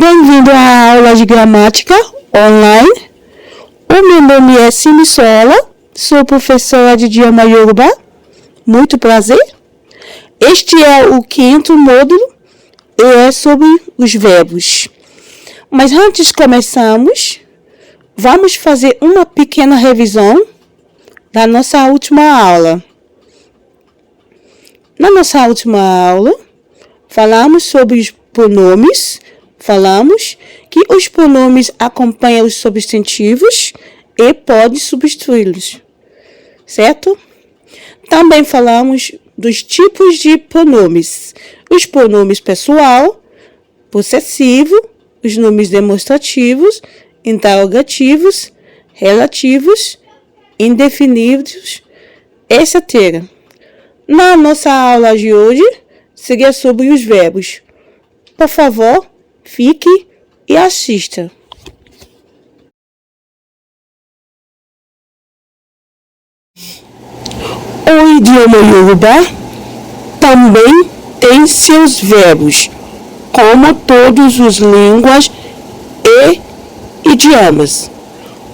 Bem-vindo à aula de gramática online. O meu nome é Simisola, sou professora de idioma Yoruba. Muito prazer. Este é o 5º módulo e é sobre os verbos. Mas antes de começarmos, vamos fazer uma pequena revisão da nossa última aula. Na nossa última aula, falamos sobre os pronomes. Falamos que os pronomes acompanham os substantivos e podem substituí-los, certo? Também falamos dos tipos de pronomes. Os pronomes pessoal, possessivo, os nomes demonstrativos, interrogativos, relativos, indefinidos, etc. Na nossa aula de hoje, seria sobre os verbos. Por favor, fique e assista. O idioma Yoruba também tem seus verbos, como todas as línguas e idiomas,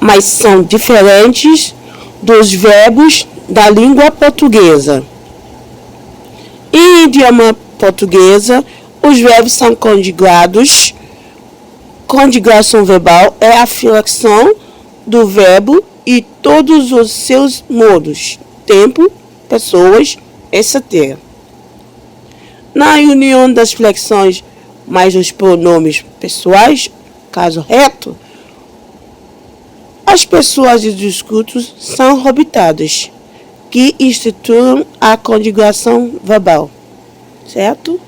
mas são diferentes dos verbos da língua portuguesa. Em idioma portuguesa, os verbos são conjugados. Conjugação verbal é a flexão do verbo e todos os seus modos, tempo, pessoas, etc. Na união das flexões mais os pronomes pessoais, caso reto, as pessoas e os escutos são obtadas, que estruturam a conjugação verbal, certo?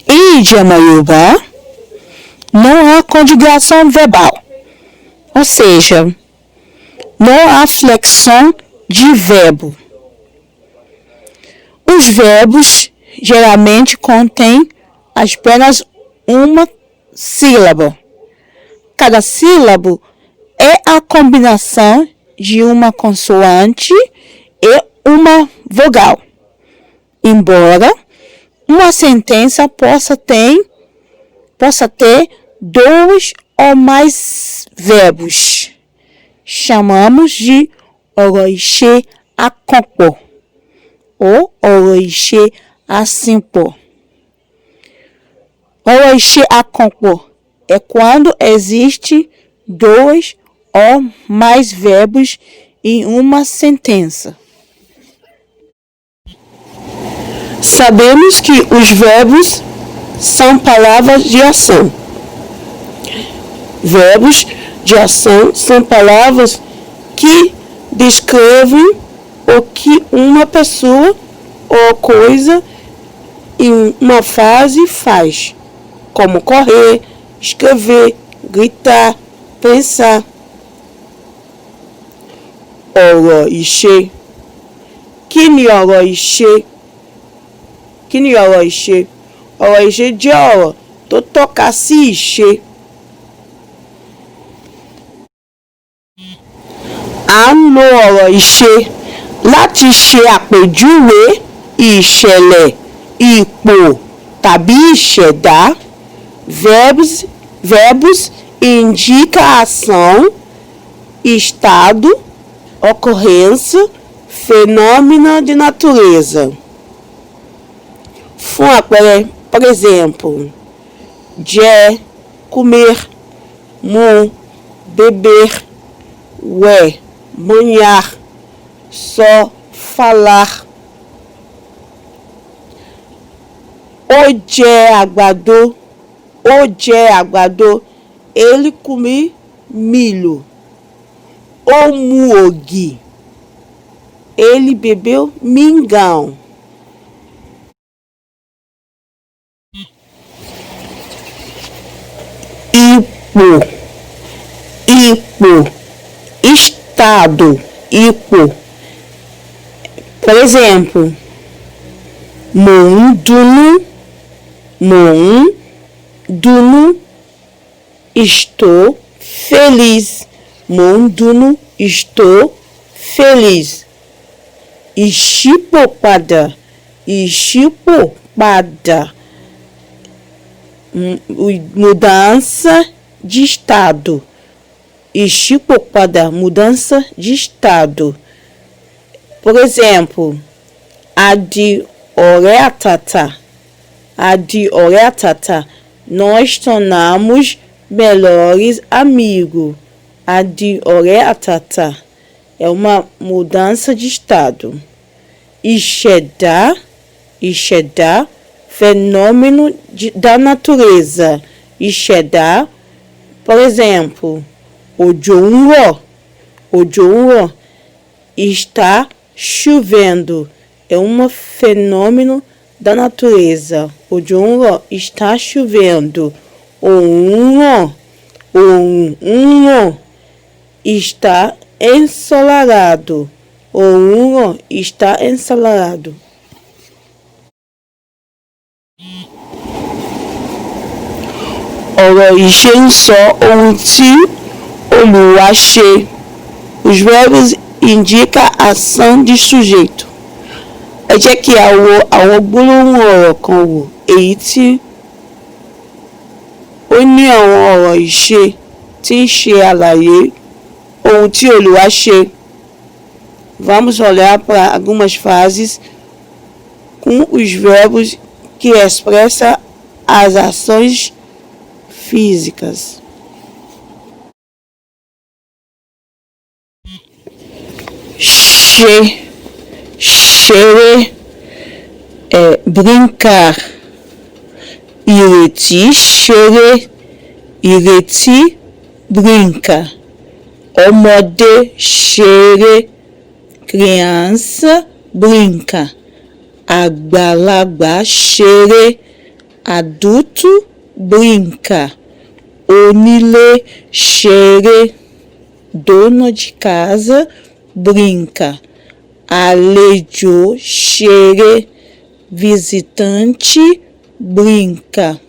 Em idioma Yoruba, não há conjugação verbal, ou seja, não há flexão de verbo. Os verbos geralmente contêm apenas uma sílaba. Cada sílaba é a combinação de uma consoante e uma vogal, embora uma sentença possa ter 2 ou mais verbos. Chamamos de ọ̀rọ̀ ìṣe àkànpọ̀ ou ọ̀rọ̀ ìṣe àsìnpọ̀. Ọ̀rọ̀ ìṣe àkànpọ̀ é quando existe 2 ou mais verbos em uma sentença. Sabemos que os verbos são palavras de ação. Verbos de ação são palavras que descrevem o que uma pessoa ou coisa em uma fase faz, como correr, escrever, gritar, pensar. Ọ̀rọ̀ ìṣe. Kí ni ọ̀rọ̀ ìṣe? Kí ni ọ̀rọ̀ ìṣe? Ọ̀rọ̀ ìṣe jẹ́ ọ̀rọ̀ tó tọ́ka sí ìṣe. À ń lo ọ̀rọ̀ ìṣe láti ṣe àpèjúwe ìṣẹ̀lẹ̀, ipò tàbí ìṣẹ̀dá. Verbos indicam ação, estado, ocorrência, fenômeno de natureza. Fún àpẹẹrẹ, por exemplo, jẹ, comer, mu, beber, wẹ̀, banhar, só, falar. Ó jẹ àgbàdo, ele come milho. Ó mu ògì, ele bebeu mingau. Ipò, estado, ipò. Por exemplo, mò ń dunnú, estou feliz. Mò ń dunnú, estou feliz. Ìṣípòpadà, mudança de estado. Ishipopada, mudança de estado. Por exemplo, adioretata. Adioretata. Nós tornamos melhores amigos. Adioretata. É uma mudança de estado. Isheda. Isheda. Fenômeno da natureza. Isheda. Por exemplo, Ojo-nro. Ojo-nro. Está chovendo. É um fenômeno da natureza. Ojo-nro. Está chovendo. O-nro. O-nro. Está ensolarado. O-nro. Está ensolarado. Ọ̀rọ̀ ìṣe ń sọ ohun tí Olúwa ṣe. Os verbos indicam a ação de sujeito. Ẹ jẹ́ kí a wo àwọn gbólóhùn ọ̀rọ̀ kan wò èyí tí ó ní àwọn ọ̀rọ̀ ìṣe tí ń ṣe àlàyé ohun tí Olúwa ṣe. Vamos olhar para algumas frases com os verbos que expressam as ações físicas. Xere é brincar. Ìrètí xere. Ìrètí brinca. Ọmọdé xere. Criança brinca. Àgbàlagbà xere. Adulto brinca. Onílé xere. Dono de casa brinca. Àlejò xere. Visitante brinca.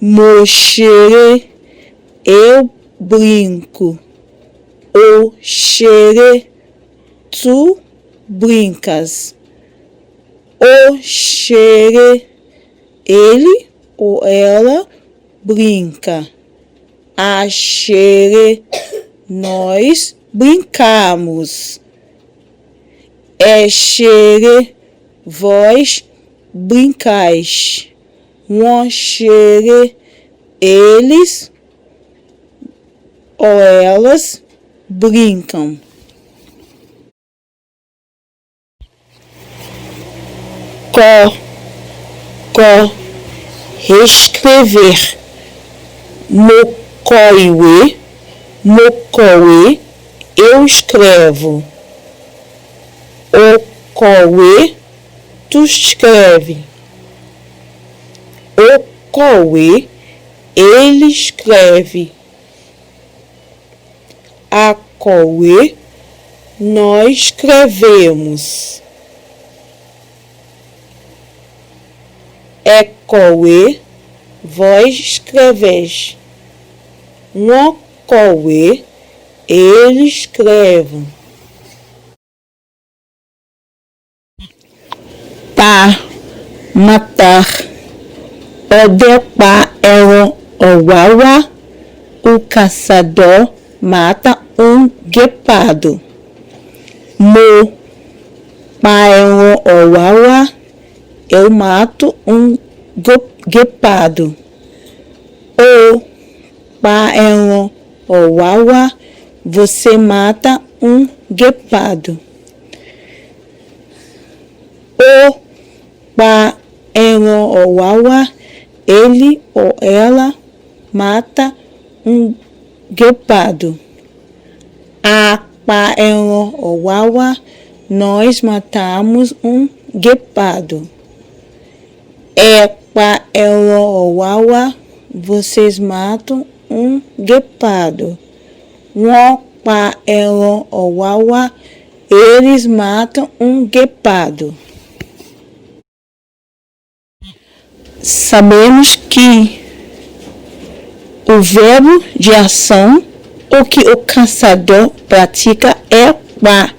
Mo xere. Eu brinco. O xere. Tu brincas. O xere. Ele ou ela brinca. A xere. Nós brincamos. É xere. Vós brincais. Wọ́n xere. Eles ou elas brincam. Escrever. Mocoiwe. Mocowe. Eu escrevo. Ocowe. Tu escreve. Ocowe. Ele escreve. Acowe. Nós escrevemos. Ekowe. Vós escreveis. Nwokowe. Ele escreve. Pa. Matar. Odepa ẹran ọ̀wàwá. O caçador mata guepardo. Mo pa ẹran ọ̀wàwá. Eu mato guepardo. O pa ẹran ọ̀wàwá. Você mata guepardo. O pa ẹran ọ̀wàwá. Ele ou ela mata guepardo. A pa ẹran ọ̀wàwá. Nós matamos guepardo. É pa ẹran ọ̀wàwá. Vocês matam guepardo. Wọ́n pa ẹran ọ̀wàwá. Eles matam guepardo. Sabemos que o verbo de ação o que o caçador pratica é pa,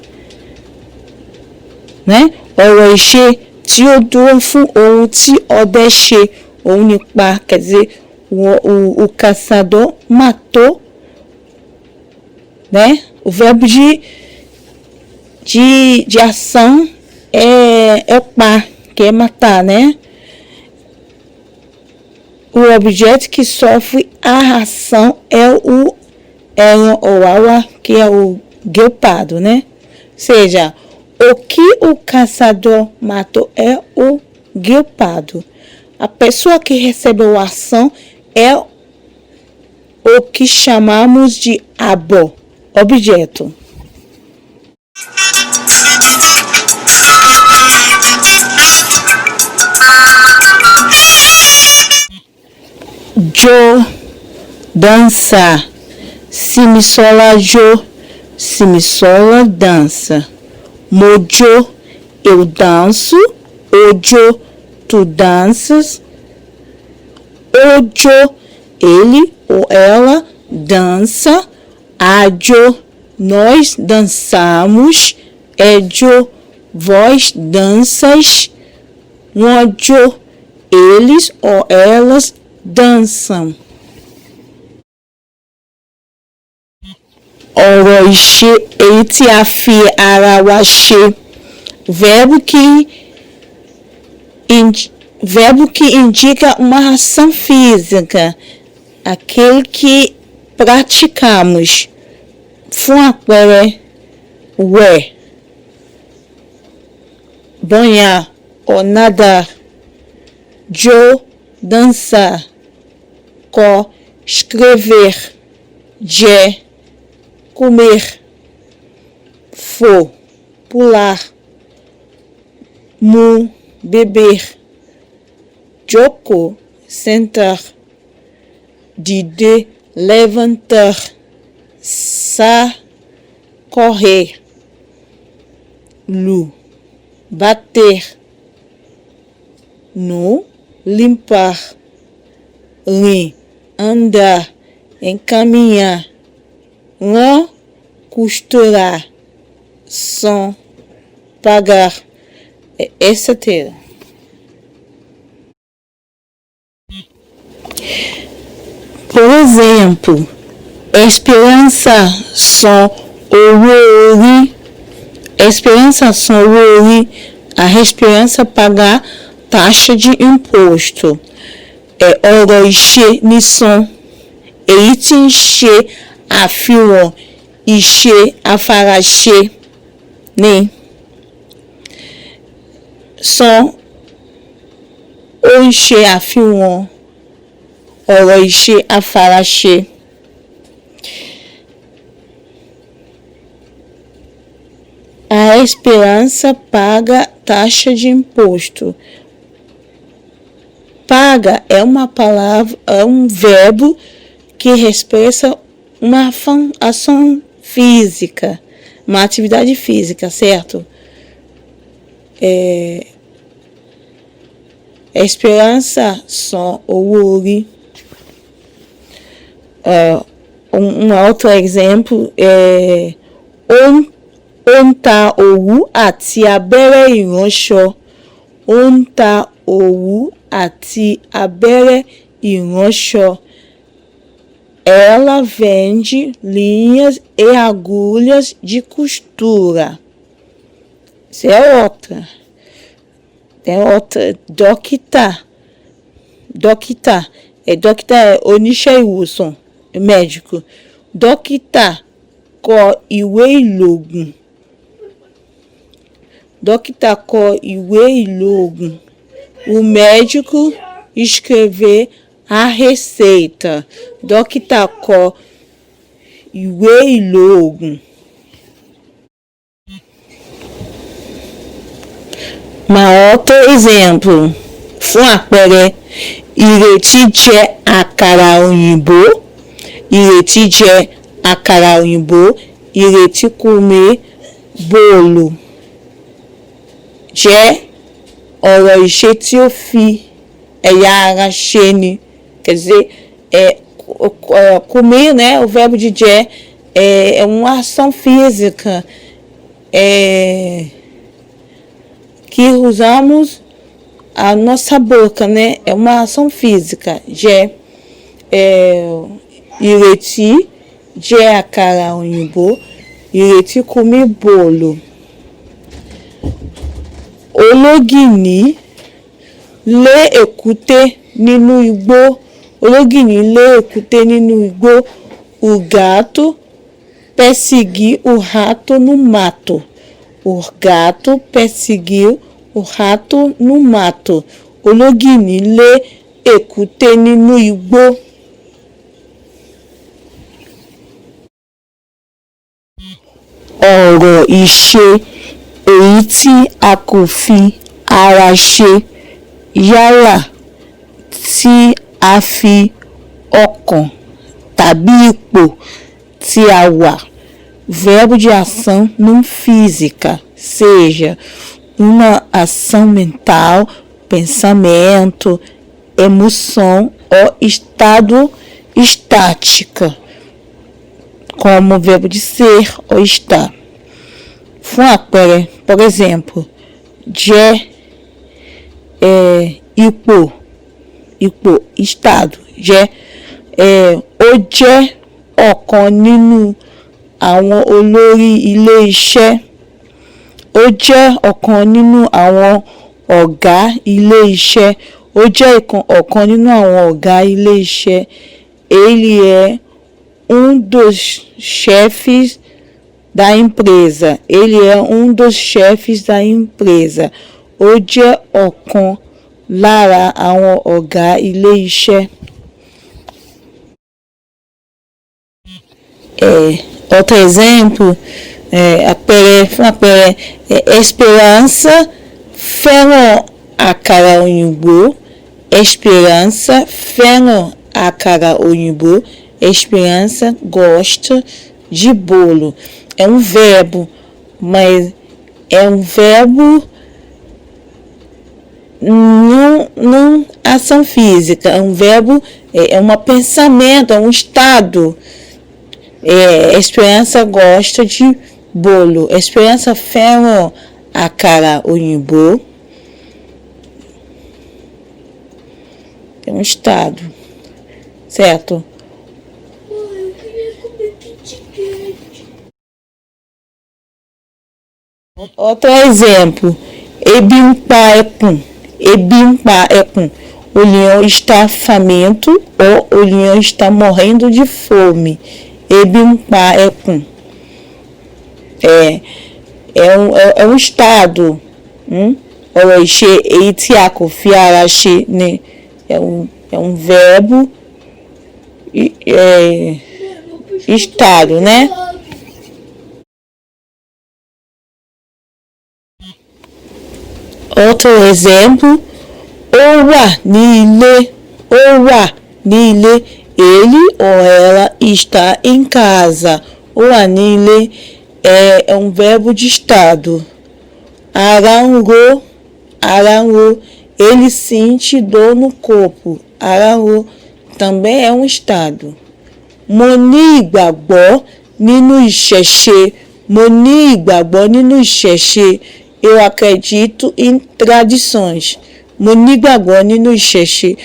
né? Ọ̀rọ̀ ìṣe tí ó dúró fún ohun tí ọdẹ ṣe ou nípa, quer dizer, o caçador matou, né? O verbo de ação é pá, que é matar, né? O objeto que sofre a ação é o aua, que é o guepardo, né? Ou seja, o que o caçador matou é o guepardo. A pessoa que recebeu a ação é o que chamamos de abo, objeto. Jo, dança. Si mi sola jo, si mi sola dança. Mojo, eu danço. Ojo, tu danças. Ojo, ele ou ela dança. Ajo, nós dançamos. Ejo, vós danças. Mojo, eles ou elas dançam. Oroixe, etiafi, arawaxe. Verbo que indica uma ação física, aquele que praticamos. Fuaquere, ué. Banhar ou nadar. Jo, dançar. Co, escrever. Je, comer. Fo, pular. Mu, beber. Joko, sentar. Dide, levantar. Sa, correr. Lu, bater. No, limpar. Ri, andar. Encaminhar. Lã, costurar. Som, pagar, etc. Por exemplo, esperança som orori, esperança som orori, a esperança pagar taxa de imposto. Oroixe nisson, eitinche afion, iche afarache, né? Som oixe afion, oroixe afarache. A esperança paga taxa de imposto. Paga é uma palavra, é um verbo que expressa uma ação física, uma atividade física, certo? Esperança só ou ori. Um outro exemplo é onta owu àti abẹ́rẹ́ ìránṣọ. Onta owu àti abẹ́rẹ́ ìránṣọ. Ela vende linhas e agulhas de costura. Isso é outra. Tem outra. Dókítà. Dókítà é oníṣẹ́ ìwòsàn, médico. Dókítà kọ ìwé ìlògùn. Dókítà kọ ìwé ìlògùn. O médico escrever a receita. Dókítà kọ ìwé ìlògùn. Outro exemplo. Fún àpẹẹrẹ, ìrètí jẹ àkàrà òyìnbó. Ìrètí jẹ àkàrà òyìnbó. Ìrètí comer bolo. Jẹ́ ọ̀rọ̀ ìṣe tí ó fi ẹ̀yà ara ṣe ni. Quer dizer, comer, né? O verbo de jẹ é uma ação física que usamos a nossa boca, né? É uma ação física. Jẹ ìrètí jẹ àkàrà òyìnbó. Ìrètí come bolo. Ológìnní lé èkúté nínú igbó. Ológìnní lé èkúté nínú igbó. O gato perseguiu o rato no mato. O gato perseguiu o rato no mato. Ológìnní lé èkúté nínú igbó. Ọ̀rọ̀ ìṣe èyí tí a kò fi ara ṣe yálà tí a fi ọkàn tàbí ipò tí a wà. Verbo de ação não física, seja uma ação mental, pensamento, emoção ou estado estática, como o verbo de ser ou estar. Fún àpẹẹrẹ, por exemplo, jẹ́ ipò estado, ó jẹ́ ọ̀kan nínú àwọn olórí ilé iṣẹ́. Ó jẹ́ ọ̀kan nínú àwọn ọ̀gá ilé iṣẹ́. Ó jẹ́ ọ̀kan nínú àwọn ọ̀gá ilé iṣẹ́. Ele é dos chefes da empresa. Ele é dos chefes da empresa. Ó jẹ́ ọ̀kan lára àwọn ọ̀gá ilé iṣẹ́. Outro exemplo, fún àpẹẹrẹ, Esperança fẹ́ràn àkàrà òyìnbó. Esperança fẹ́ràn àkàrà òyìnbó. Esperança gosta de bolo. É verbo, mas é verbo não ação física. É verbo, é um pensamento, é estado. Esperança gosta de bolo. Esperança fẹ́ràn àkàrà òyìnbó. É estado, certo? Eu queria comer Kit Kat. Outro exemplo, ebi ń pa ẹkùn. Ebi ń pa ẹkùn. O leão está faminto ou o leão está morrendo de fome. Ebi ń pa ẹkùn. É um estado. Ọ̀rọ̀ ìṣe èyí tí a kò fi ara ṣe ni. É um verbo estado, né? Outro exemplo, ó wà ní ilé. Ó wà ní ilé. Ele ou ela está em casa. Ó wà ní ilé é um verbo de estado. Ara ń ro. Ele sente dor no corpo. Ara ń ro também é um estado. Mo ní ìgbàgbọ́ nínú ìṣẹ̀ṣe. Mo ní ìgbàgbọ́ nínú ìṣẹ̀ṣe. Eu acredito em tradições. Mo ní ìgbàgbọ́ nínú ìṣẹ̀ṣe.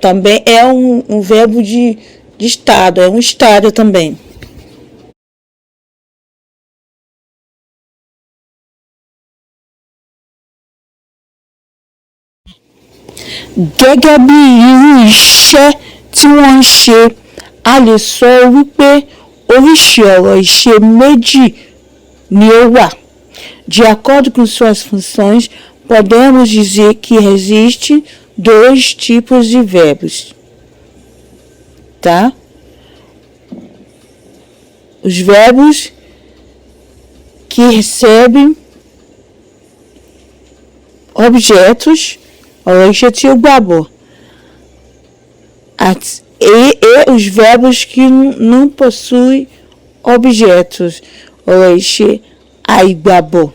Também é um verbo de estado. É um estado também. Gẹ́gẹ́ bí irú iṣẹ́ tí wọ́n ń ṣe, a lè sọ wípé oríṣi ọ̀rọ̀ ìṣe méjì ni ó wà. De acordo com suas funções, podemos dizer que existem 2 tipos de verbos. Tá? Os verbos que recebem objetos, ọ̀rọ̀ ìṣe tí ó gbàbọ̀, e os verbos que não possuem objetos, ọ̀rọ̀ ìṣe àìgbàbọ̀.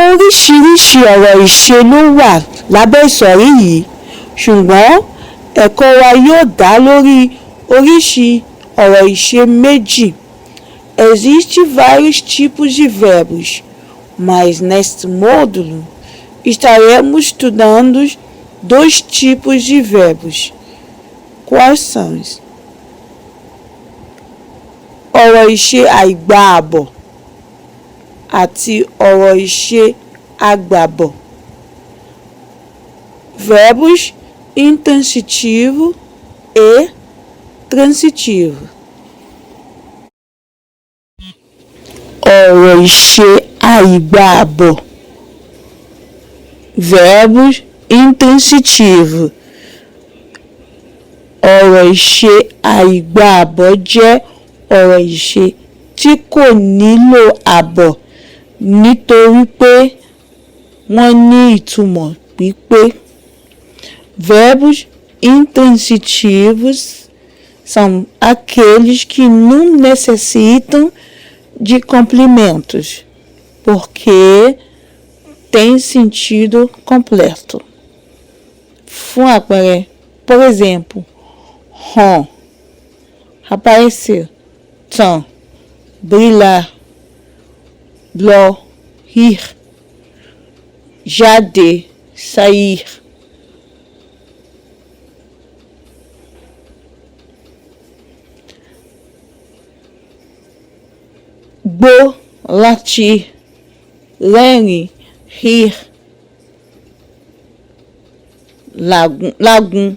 Oríṣiríṣi ọ̀rọ̀ ìṣe ló wà lábẹ́ ìsọ̀rí yìí, ṣùgbọ́n ẹ̀kọ́ wa yóò dá lórí oríṣi ọ̀rọ̀ ìṣe méjì. Existem vários tipos de verbos. mas neste módulo estaremos estudando 2 tipos de verbos. Quais são? Ọ̀rọ̀ ìṣe àìgbààbọ̀ àti ọ̀rọ̀ ìṣe àgbàbọ̀. Verbos intransitivo e transitivo. Ọ̀rọ̀ ìṣe àìgbààbọ̀. Verbos intransitivo. Ọ̀rọ̀ ìṣe àìgbààbọ̀ jẹ́ ọ̀rọ̀ ìṣe tí kò nílò àbọ̀ nítorí pé wọ́n ní ìtumọ̀ pípé. Verbos intransitivos são aqueles que não necessitam de complementos, porque têm sentido completo. Fún àpẹẹrẹ, por exemplo, rond, aparecer, tão, brilhar, bló, rir, jáde, sair. Gbó, latir, lere, rir, lagum,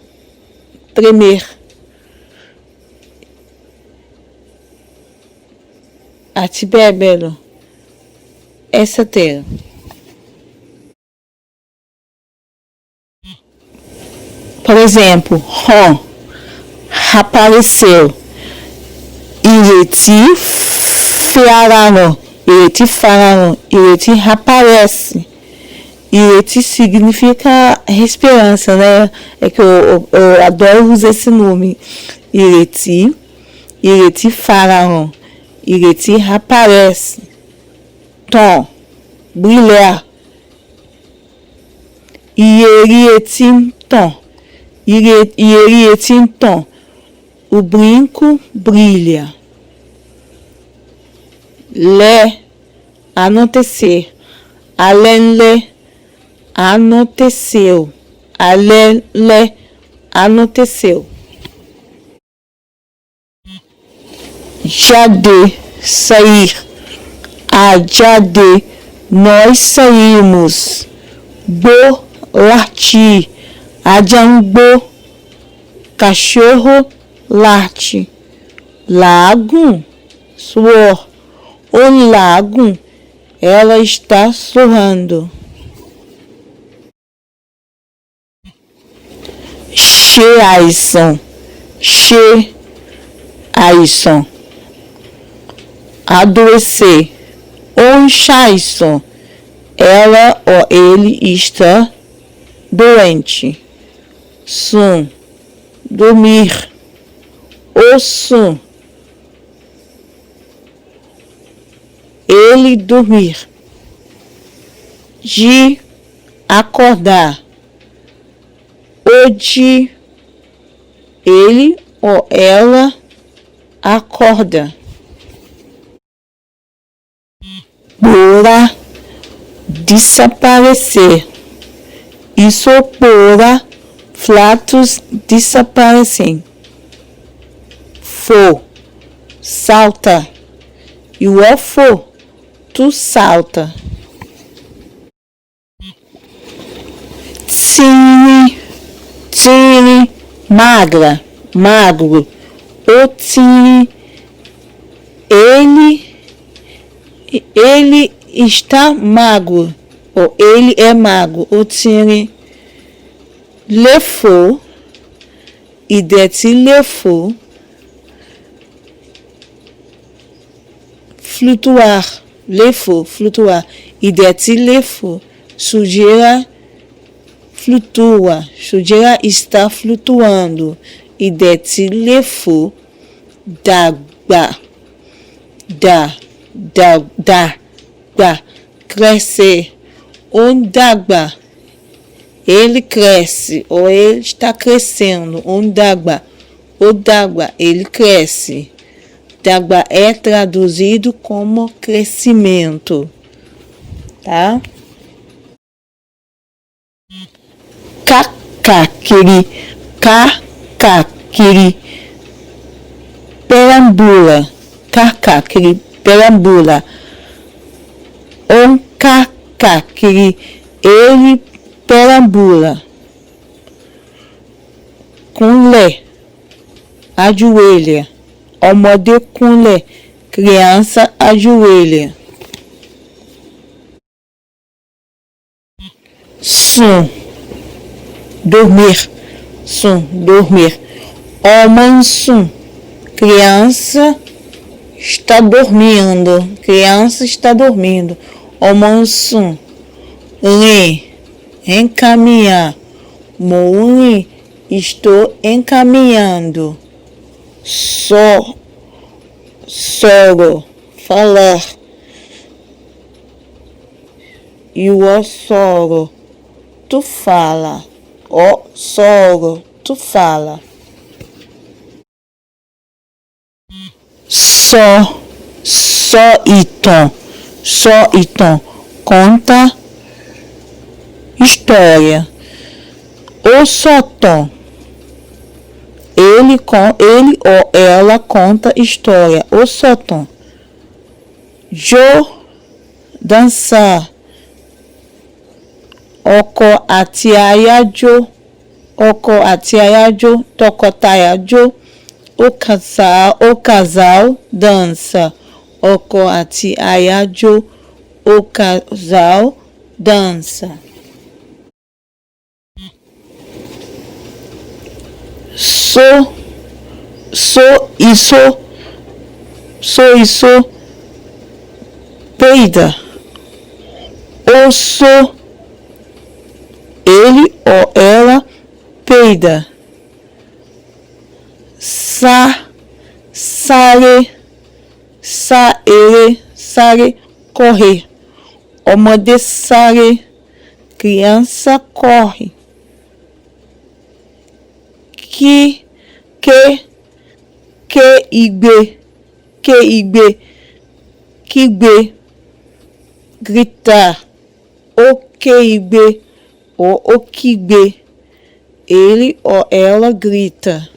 tremer. Àti bẹ́ẹ̀ bẹ́ẹ̀ lọ. Etc. Por exemplo, rond, apareceu. Ìrètí farahàn, ìrètí farahàn, ìrètí aparece. Ìrètí significa esperança, né? É que eu adoro usar esse nome. Ìrètí farahàn, ìrètí aparece. Tom, brilhar. Ìyèrí etí ń tàn. Ìyèrí etí ń tàn. O brinco brilha. Lé, anoitecer. Além lé, anoiteceu. Além lé, anoiteceu. Jáde, sair. Jáde, nós saímos. Bo, latir. Ajangbo, cachorro late. Lago, suor. O lago, ela está suando. Àìsàn, àìsàn. Adoecer, ṣàìsàn. Ela ou ele está doente. Sono, dormir. O sono, ele dormir. De acordar. O de ele ou ela acorda. Bora, desaparecer. Isopora, fatos desaparecem. For, salta. E o for, tu salta. Tine, magra, magro. O tine, ele está magro. Ou ele é magro. O tine, levou. E deti levou. Flutuar, levou, flutuar. E deti levou. Sujeira flutua. Sujeira está flutuando. E deti levou. D'água. Dá. Crescer. D'água. Ele cresce. Ou ele está crescendo. D'água. O d'água. Ele cresce. D'água é traduzido como crescimento. tá? Cacáquiri, cacáquiri, perambula, cacáquiri, perambula. Cacáquiri, ele perambula. Cunlé, ajoelha. Ọmọdé cunlé, criança ajoelha. Sùn, dormir, dormir. Homem sùn, criança está dormindo, criança está dormindo. Homem sùn, encaminhar, mouni, estou encaminhando. Soro, falar. E o soro, tu fala. O soro, tu fala. Só e tom, conta história. O sótom, ele ou ela conta história. O sótom. Dançar. Ọkọ àti aya jó, tọkọtaya jó. O casal dança. Ọkọ àti aya jó, o casal dança. Peida. Ele ou ela peida. Sare, correr. Ọmọdé sare, criança corre. Quigbe, gritar. O quigbe ou o quigbe, ele ou ela grita.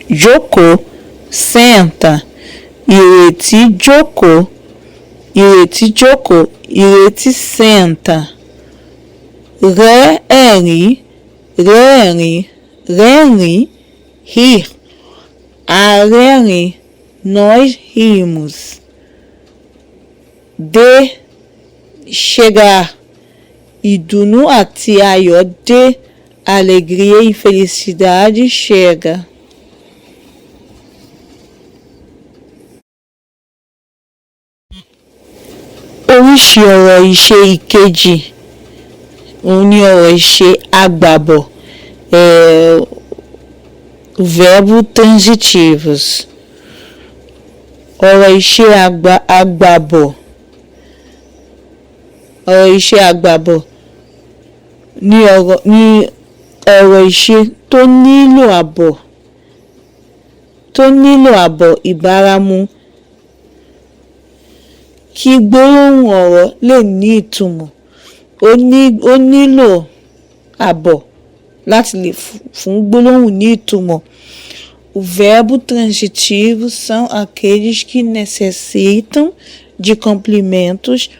Joko, senta. Ireti joko, ireti senta. Reni, rir. Arene, nós rimos. De chegar. Ìdùnnú àti ayọ̀ dé. Alegria e felicidade chega. Oríṣi ọ̀rọ̀ ìṣe ìkejì òun ni ọ̀rọ̀ ìṣe àgbàbọ̀, verbo transitivos. Ọ̀rọ̀ ìṣe àgbàbọ̀. Ọ̀rọ̀ ìṣe àgbàbọ̀ ni ọ̀rọ̀ ìṣe tó nílò àbọ̀ ìbáramu. Kí gbólóhùn ọ̀rọ̀ lè ní ìtumọ̀, ó nílò àbọ̀ láti lè fún gbólóhùn ní ìtumọ̀. O verbo transitivo são aqueles que necessitam de complementos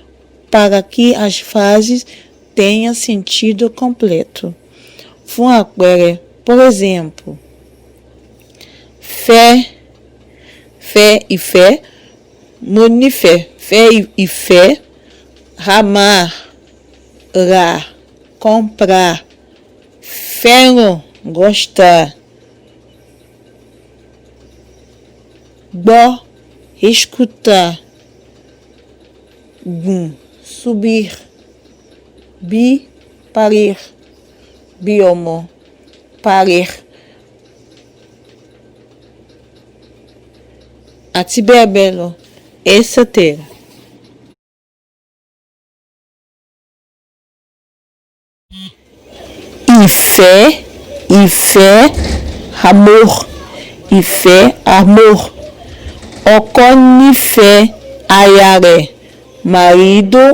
para que as frases tenham sentido completo. Fún àpẹẹrẹ, por exemplo, fé e fé, mo nífẹ̀ẹ́, fé e fé, amar, comprar, fẹ́ràn, gostar, gbọ́, escutar, subir, parir, biomo, parir, àti bẹ́ẹ̀ bẹ́ẹ̀ lọ, etc. Ìfẹ́, amor, Ìfẹ́, amor. Ọkọ nífẹ̀ẹ́ aya rẹ̀. Marido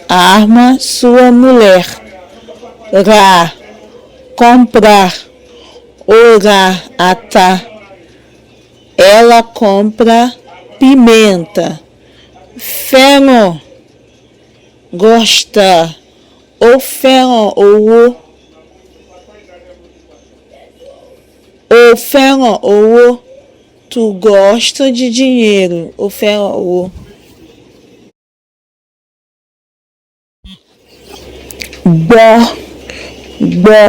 ama sua mulher. Ra, comprar. Orar, atar. Ela compra pimenta. Fẹ́ràn, gostar. Ó fẹ́ràn owó. Ó fẹ́ràn owó. Tu gosta de dinheiro. Ó fẹ́ràn owó. Gbọ́, gbọ́,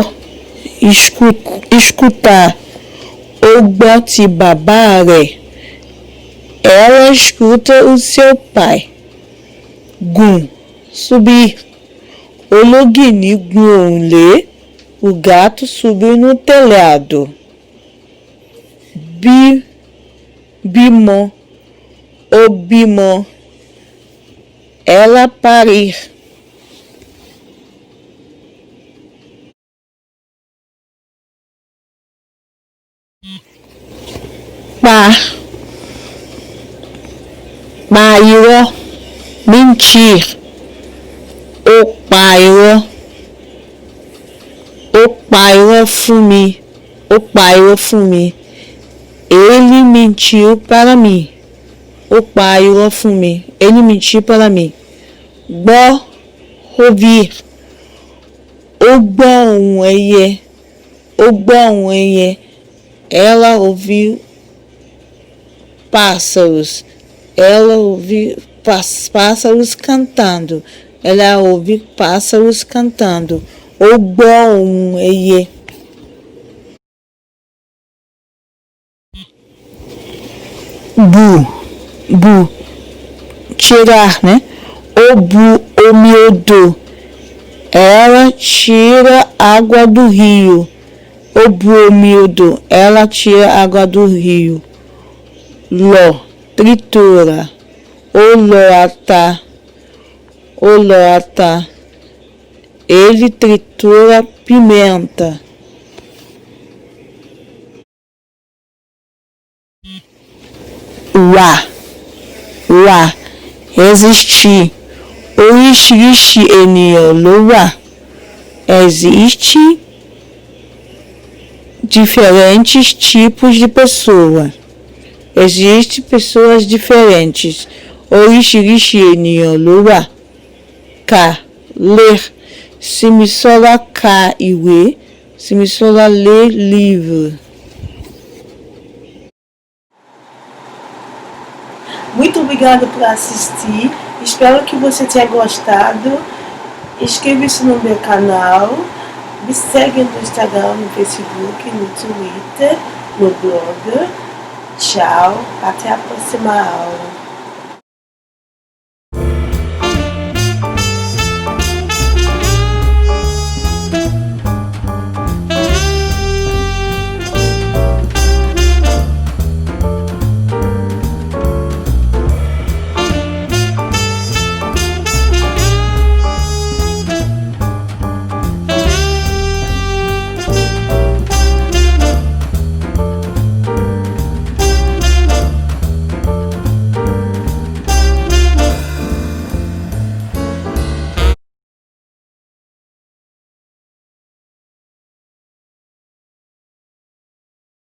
escutar. Ó gbọ́ ti bàbá rẹ̀. Ela escuta o seu pai. Gùn, subir. Ológìní gun òrùlé. O gato subiu no telhado. Bímọ, ó bímọ. Ela parir. Pa irọ́, mentir. Ó pa irọ́. Ó pa irọ́ fún mi. Ó pa irọ́ fún mi. Ele mentiu para mim. Ó pa irọ́ fún mi. Ele mentiu para mim. Gbọ́, ouvir. Ó gbọ́ ohùn ẹyẹ. Ó gbọ́ ohùn ẹyẹ. Ela ouviu pássaros. Ela ouviu pássaros cantando. Ela ouviu pássaros cantando. Ó gbọ́ ohùn ẹyẹ. Bu, tirar, né? Omi odò. Ela tira água do rio. Omi odò. Ela tira água do rio. Ló, tritura. Atar. Ele tritura pimenta. Wà, existir. Oríṣiríṣi ènìyàn ló wà. Existe diferentes tipos de pessoa. Existem pessoas diferentes. Oríṣiríṣi ènìyàn ló wà. Ler. Simisola ka ìwé. Simisola ler livro. Muito obrigada por assistir. Espero que você tenha gostado. Inscreva-se no meu canal. Me segue no Instagram, no Facebook, no Twitter, no blog. Tchau. Até a próxima aula.